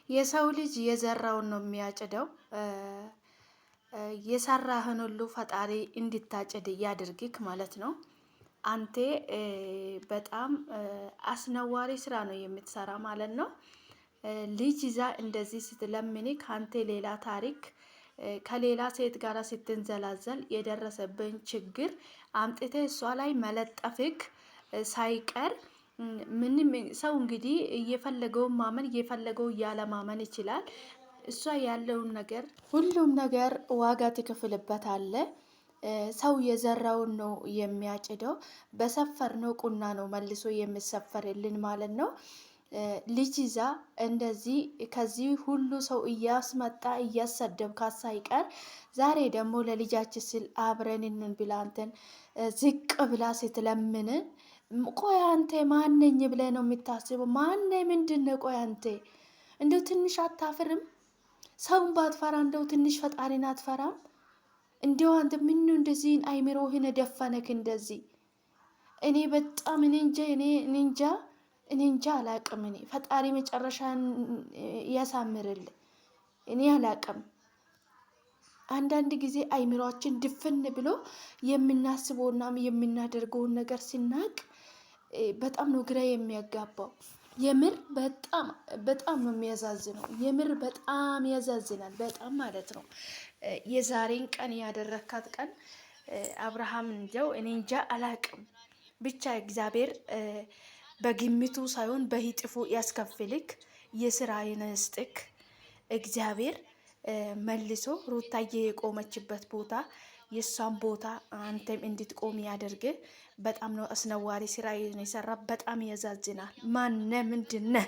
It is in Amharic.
የሰው ልጅ የዘራውን ነው የሚያጭደው። የሰራህን ሁሉ ፈጣሪ እንድታጭድ ያድርግክ ማለት ነው። አንተ በጣም አስነዋሪ ስራ ነው የምትሰራ ማለት ነው። ልጅ ይዛ እንደዚህ ስትለምኒ ካንተ ሌላ ታሪክ ከሌላ ሴት ጋር ስትንዘላዘል የደረሰብን ችግር አምጥተ እሷ ላይ መለጠፍክ ሳይቀር ምንም ሰው እንግዲህ እየፈለገውን ማመን እየፈለገው ያለማመን ይችላል። እሷ ያለውን ነገር ሁሉም ነገር ዋጋ ትከፍልበታለ። ሰው የዘራውን ነው የሚያጭደው። በሰፈርነው ቁና ነው መልሶ የሚሰፈርልን ማለት ነው። ልጅ ይዛ እንደዚህ ከዚህ ሁሉ ሰው እያስመጣ እያሰደብካት ሳይቀር ዛሬ ደግሞ ለልጃችን ስል አብረንን ብላ አንተን ዝቅ ብላ ስትለምን፣ ቆይ አንተ ማነኝ ብለህ ነው የምታስበው? ማነ ምንድነው? ቆይ አንተ እንደው ትንሽ አታፍርም? ሰውን ባትፈራ እንደው ትንሽ ፈጣሪን አትፈራም? እንዲሁ አንተ ምን እንደዚህ አይምሮህን ደፈነክ እንደዚህ? እኔ በጣም እኔ እንጃ አላቅም። እኔ ፈጣሪ መጨረሻን ያሳምርል። እኔ አላቅም። አንዳንድ ጊዜ አይምሮአችን ድፍን ብሎ የምናስበውና የምናደርገውን ነገር ሲናቅ በጣም ነው ግራ የሚያጋባው። የምር በጣም ነው የሚያዛዝነው። የምር በጣም ያዛዝናል። በጣም ማለት ነው። የዛሬን ቀን ያደረካት ቀን አብርሃም እንጀው እኔ እንጃ አላቅም። ብቻ እግዚአብሔር በግምቱ ሳይሆን በሂጥፉ ያስከፍልክ። የስራ ይስጥክ እግዚአብሔር መልሶ ሩታዬ የቆመችበት ቦታ የሷን ቦታ አንተም እንድትቆም ያደርግ። በጣም ነው አስነዋሪ ስራ የሰራ። በጣም ያዛዝናል። ማነ ምንድነህ?